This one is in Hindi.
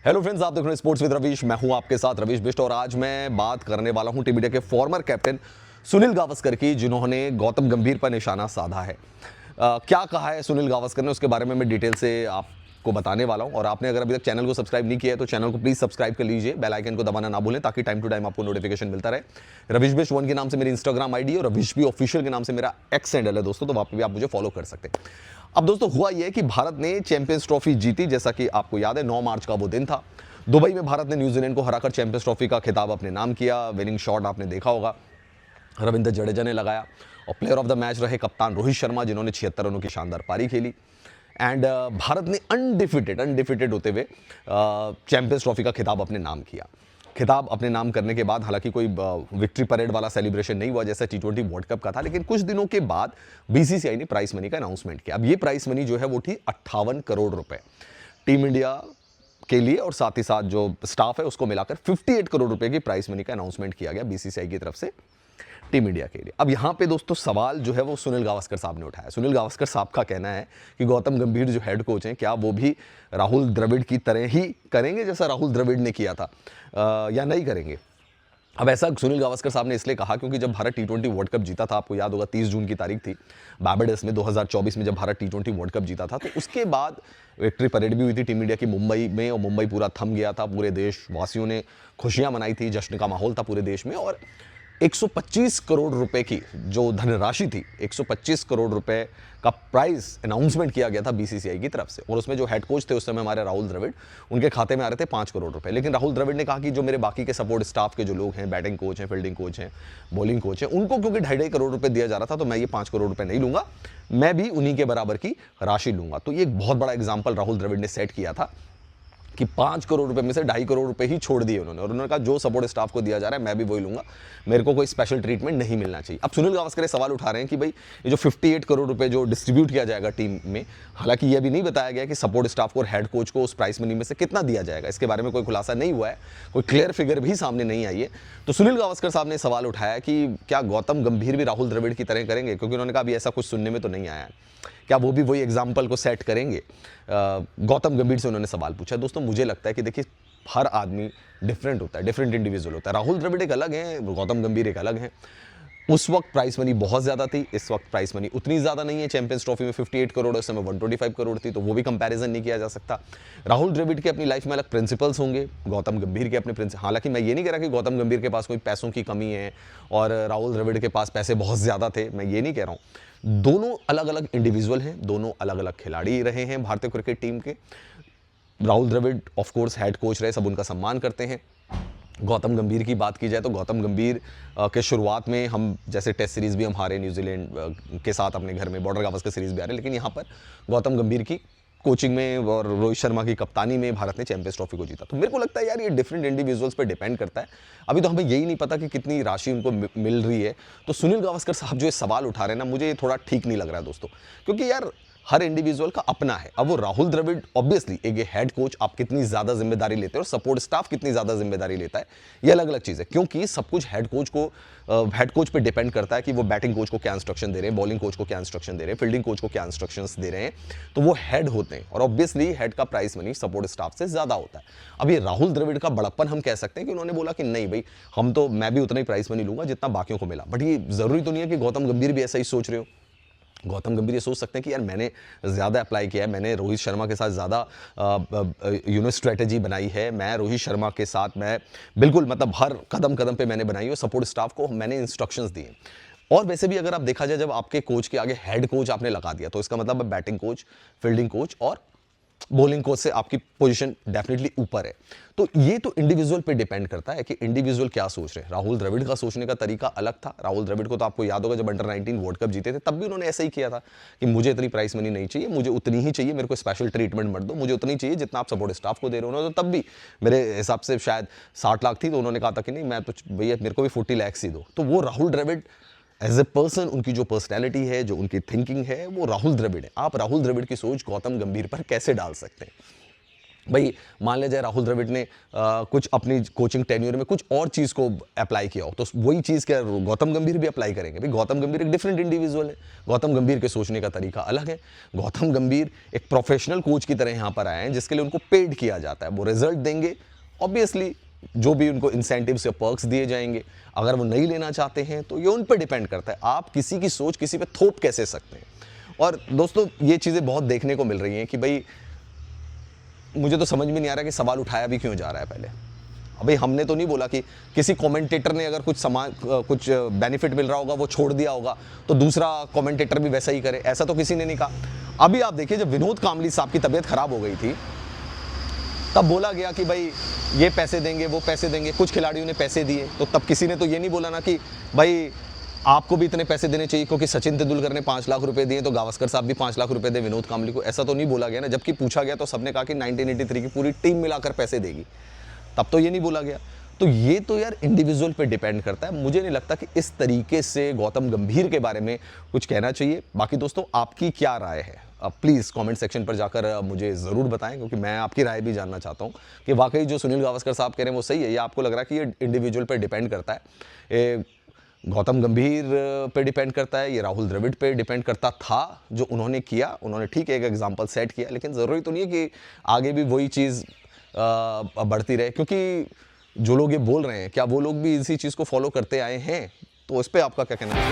हेलो फ्रेंड्स, आप देख रहे हैं स्पोर्ट्स विद रवीश। मैं हूं आपके साथ रवीश बिष्ट और आज मैं बात करने वाला हूं टीम इंडिया के फॉर्मर कैप्टन सुनील गावस्कर की, जिन्होंने गौतम गंभीर पर निशाना साधा है। क्या कहा है सुनील गावस्कर ने, उसके बारे में मैं डिटेल से आपको बताने वाला हूं। और आपने अगर अभी तक चैनल को सब्सक्राइब नहीं किया है तो चैनल को प्लीज सब्सक्राइब कर लीजिए, बेल आइकन को दबाना ना भूलें ताकि टाइम टू टाइम आपको नोटिफिकेशन मिलता रहे। रवीश बिष्ट 1 के नाम से मेरी इंस्टाग्राम आईडी और रवीश बी ऑफिशियल के नाम से मेरा एक्स हैंडल है दोस्तों, तो वहां पे भी आप मुझे फॉलो कर सकते हैं। अब दोस्तों हुआ यह कि भारत ने चैंपियंस ट्रॉफी जीती, जैसा कि आपको याद है 9 मार्च का वो दिन था। दुबई में भारत ने न्यूजीलैंड को हराकर चैंपियंस ट्रॉफी का खिताब अपने नाम किया। विनिंग शॉट आपने देखा होगा, रविंद्र जडेजा ने लगाया और प्लेयर ऑफ द मैच रहे कप्तान रोहित शर्मा, जिन्होंने 76 रनों की शानदार पारी खेली। एंड भारत ने अनडिफिटेड होते हुए चैंपियंस ट्रॉफी का खिताब अपने नाम किया। खिताब अपने नाम करने के बाद हालांकि कोई विक्ट्री परेड वाला सेलिब्रेशन नहीं हुआ जैसा T20 वर्ल्ड कप का था, लेकिन कुछ दिनों के बाद बीसीसीआई ने प्राइस मनी का अनाउंसमेंट किया। अब ये प्राइस मनी जो है वो थी 58 करोड़ रुपए टीम इंडिया के लिए, और साथ ही साथ जो स्टाफ है उसको मिलाकर 58 करोड़ रुपए की प्राइस मनी का अनाउंसमेंट किया गया बीसीसीआई की तरफ से टीम इंडिया के लिए। अब यहां पे दोस्तों सवाल जो है वो सुनील गावस्कर साहब ने उठाया। सुनील गावस्कर साहब का कहना है कि गौतम गंभीर जो हेड कोच हैं, क्या वो भी राहुल द्रविड़ की तरह ही करेंगे जैसा राहुल द्रविड़ ने किया था, या नहीं करेंगे। अब ऐसा सुनील गावस्कर साहब ने इसलिए कहा क्योंकि जब भारत T20 वर्ल्ड कप जीता था, आपको याद होगा 30 जून की तारीख थी, बारबाडोस में 2024 में जब भारत T20 वर्ल्ड कप जीता था, तो उसके बाद विक्ट्री परेड भी हुई थी टीम इंडिया की मुंबई में, और मुंबई पूरा थम गया था। पूरे देशवासियों ने खुशियां मनाई थी, जश्न का माहौल था पूरे देश में। और 125 करोड़ रुपए की जो धनराशि थी, 125 करोड़ रुपए का प्राइस अनाउंसमेंट किया गया था बीसीसीआई की तरफ से। और उसमें जो हेड कोच थे उस समय हमारे राहुल द्रविड़, उनके खाते में आ रहे थे 5 करोड़ रुपए। लेकिन राहुल द्रविड़ ने कहा कि जो मेरे बाकी के सपोर्ट स्टाफ के जो लोग हैं, बैटिंग कोच हैं, फील्डिंग कोच हैं, बॉलिंग कोच हैं, उनको क्योंकि 2.5 करोड़ रुपए दिया जा रहा था, तो मैं ये 5 करोड़ रुपए नहीं लूंगा, मैं भी उन्हीं के बराबर की राशि लूंगा। तो ये एक बहुत बड़ा एग्जाम्पल राहुल द्रविड़ ने सेट किया था कि 5 करोड़ रुपए में से 2.5 करोड़ रुपए ही छोड़ दिए उन्होंने, और उन्होंने कहा जो सपोर्ट स्टाफ को दिया जा रहा है मैं भी वही लूंगा, मेरे को कोई स्पेशल ट्रीटमेंट नहीं मिलना चाहिए। अब सुनील गावस्कर सवाल उठा रहे हैं कि भाई ये जो 58 करोड़ रुपए जो डिस्ट्रीब्यूट किया जाएगा टीम में, हालांकि यह भी नहीं बताया गया कि सपोर्ट स्टाफ को और हेड कोच को उस प्राइस मनी में से कितना दिया जाएगा, इसके बारे में कोई खुलासा नहीं हुआ है, कोई क्लियर फिगर भी सामने नहीं आई है। तो सुनील गावस्कर साहब ने सवाल उठाया कि क्या गौतम गंभीर भी राहुल द्रविड़ की तरह करेंगे, क्योंकि उन्होंने कहा अभी ऐसा कुछ सुनने में तो नहीं आया है, क्या वो भी वही एग्जाम्पल को सेट करेंगे। गौतम गंभीर से उन्होंने सवाल पूछा। दोस्तों मुझे लगता है कि देखिए हर आदमी डिफरेंट होता है, डिफरेंट इंडिविजुअल होता है। राहुल द्रविड़ एक अलग है, गौतम गंभीर एक अलग है। उस वक्त प्राइस मनी बहुत ज्यादा थी, इस वक्त प्राइस मनी उतनी ज्यादा नहीं है। चैंपियंस ट्रॉफी में 58 करोड़, उस समय 125 करोड़ थी, तो वो भी कंपैरिजन नहीं किया जा सकता। राहुल द्रविड़ के अपनी लाइफ में अलग प्रिंसिपल्स होंगे, गौतम गंभीर के अपने प्रिंसिपल। हालांकि मैं ये नहीं कह रहा कि गौतम गंभीर के पास कोई पैसों की कमी है और राहुल द्रविड़ के पास पैसे बहुत ज्यादा थे, मैं ये नहीं कह रहा हूं। दोनों अलग अलग इंडिविजुअल हैं, दोनों अलग अलग खिलाड़ी रहे हैं भारतीय क्रिकेट टीम के। Rahul Dravid of course head coach रहे, सब उनका सम्मान करते हैं। गौतम गंभीर की बात की जाए तो गौतम गंभीर के शुरुआत में हम जैसे टेस्ट सीरीज भी हम हारे न्यूजीलैंड के साथ अपने घर में, बॉर्डर गावस्कर सीरीज भी हारे, लेकिन यहाँ पर गौतम गंभीर की कोचिंग में और रोहित शर्मा की कप्तानी में भारत ने चैंपियंस ट्रॉफी को जीता। तो मेरे को लगता है यार ये डिफरेंट इंडिविजुअल्स पे डिपेंड करता है। अभी तो हमें यही नहीं पता कि कितनी राशि उनको मिल रही है। तो सुनील गावस्कर साहब जो ये सवाल उठा रहे हैं ना, मुझे ये थोड़ा ठीक नहीं लग रहा है दोस्तों, क्योंकि यार हर इंडिविजुअल का अपना है। अब वो राहुल द्रविड़ ऑब्वियसली एक हेड कोच, आप कितनी ज्यादा जिम्मेदारी लेते हैं और सपोर्ट स्टाफ कितनी ज्यादा जिम्मेदारी लेता है, ये अलग अलग चीज है। क्योंकि सब कुछ हेड कोच पे डिपेंड करता है कि वो बैटिंग कोच को क्या इंस्ट्रक्शन दे रहे हैं, बॉलिंग कोच को क्या इंस्ट्रक्शन दे रहे हैं, फील्डिंग कोच को क्या इंस्ट्रक्शंस दे रहे हैं, तो वो हेड होते हैं। और ऑब्वियसली हेड का प्राइस मनी सपोर्ट स्टाफ से ज्यादा होता है। अब ये राहुल द्रविड़ का बड़प्पन हम कह सकते हैं कि उन्होंने बोला कि नहीं भाई, मैं भी उतना ही प्राइस मनी लूंगा जितना बाकियों को मिला। बट ये जरूरी तो नहीं है कि गौतम गंभीर भी ऐसा ही सोच रहे हो। गौतम गंभीर ये सोच सकते हैं कि यार मैंने ज़्यादा अप्लाई किया है, मैंने रोहित शर्मा के साथ ज़्यादा स्ट्रेटेजी बनाई है, मैं रोहित शर्मा के साथ मैं बिल्कुल मतलब हर कदम कदम पे मैंने बनाई है, सपोर्ट स्टाफ को मैंने इंस्ट्रक्शंस दिए। और वैसे भी अगर आप देखा जाए, जब आपके कोच के आगे हेड कोच आपने लगा दिया तो इसका मतलब बैटिंग कोच, फील्डिंग कोच और बॉलिंग कोच से आपकी पोजीशन डेफिनेटली ऊपर है। तो ये तो इंडिविजुअल पे डिपेंड करता है कि इंडिविजुअल क्या सोच रहे हैं। राहुल द्रविड़ का सोचने का तरीका अलग था। राहुल द्रविड़ को तो आपको याद होगा जब अंडर 19 वर्ल्ड कप जीते थे तब भी उन्होंने ऐसा ही किया था कि मुझे इतनी प्राइस मनी नहीं चाहिए, मुझे उतनी ही चाहिए, मेरे को स्पेशल ट्रीटमेंट मत दो, मुझे उतनी चाहिए जितना आप सपोर्ट स्टाफ को दे रहे हो। तो तब भी मेरे हिसाब से शायद 60 लाख थी, तो उन्होंने कहा था कि नहीं, मैं तो भैया मेरे को भी 40 लाख ही दो। तो वो Rahul Dravid as a person, उनकी जो पर्सनैलिटी है, जो उनकी थिंकिंग है, वो राहुल द्रविड़ है। आप राहुल द्रविड़ की सोच गौतम गंभीर पर कैसे डाल सकते हैं? भाई मान लिया जाए राहुल द्रविड़ ने कुछ अपनी कोचिंग टेन्योर में कुछ और चीज़ को अप्लाई किया हो, तो वही चीज़ क्या गौतम गंभीर भी अप्लाई करेंगे? भाई गौतम गंभीर एक डिफरेंट इंडिविजुअल है, गौतम गंभीर के सोचने का तरीका अलग है। गौतम गंभीर एक प्रोफेशनल कोच की तरह यहाँ पर आए हैं जिसके लिए उनको पेड किया जाता है, वो रिजल्ट देंगे, ऑब्वियसली जो भी उनको इंसेंटिव्स या पर्क्स दिए जाएंगे। अगर वो नहीं लेना चाहते हैं तो ये उन पर डिपेंड करता है। आप किसी की सोच किसी पे थोप कैसे सकते हैं? और दोस्तों ये चीज़ें बहुत देखने को मिल रही हैं कि भाई मुझे तो समझ में नहीं आ रहा कि सवाल उठाया भी क्यों जा रहा है। पहले अभी हमने तो नहीं बोला कि किसी कमेंटेटर ने अगर कुछ बेनिफिट मिल रहा होगा वो छोड़ दिया होगा तो दूसरा कमेंटेटर भी वैसा ही करे, ऐसा तो किसी ने नहीं कहा। अभी आप देखिए जब विनोद कांबली साहब की तबीयत खराब हो गई थी तब बोला गया कि भाई ये पैसे देंगे वो पैसे देंगे, कुछ खिलाड़ियों ने पैसे दिए, तो तब किसी ने तो ये नहीं बोला ना कि भाई आपको भी इतने पैसे देने चाहिए क्योंकि सचिन तेंदुलकर ने 5 लाख रुपए दिए तो गावस्कर साहब भी 5 लाख रुपए दे विनोद कांबली को, ऐसा तो नहीं बोला गया ना। जबकि पूछा गया तो सबने कहा कि 1983 की पूरी टीम मिलाकर पैसे देगी, तब तो ये नहीं बोला गया। तो ये तो यार इंडिविजुअल पे डिपेंड करता है। मुझे नहीं लगता कि इस तरीके से गौतम गंभीर के बारे में कुछ कहना चाहिए। बाकी दोस्तों आपकी क्या राय है? प्लीज़ कमेंट सेक्शन पर जाकर मुझे ज़रूर बताएं, क्योंकि मैं आपकी राय भी जानना चाहता हूं कि वाकई जो सुनील गावस्कर साहब कह रहे हैं वो सही है या आपको लग रहा है कि ये इंडिविजुअल पर डिपेंड करता है। गौतम गंभीर पे डिपेंड करता है, ये राहुल द्रविड़ पे डिपेंड करता था जो उन्होंने किया। उन्होंने ठीक है एक एग्जाम्पल सेट किया, लेकिन ज़रूरी तो नहीं है कि आगे भी वही चीज़ बढ़ती रहे, क्योंकि जो लोग ये बोल रहे हैं क्या वो लोग भी इसी चीज़ को फॉलो करते आए हैं? तो इस पर आपका क्या कहना है?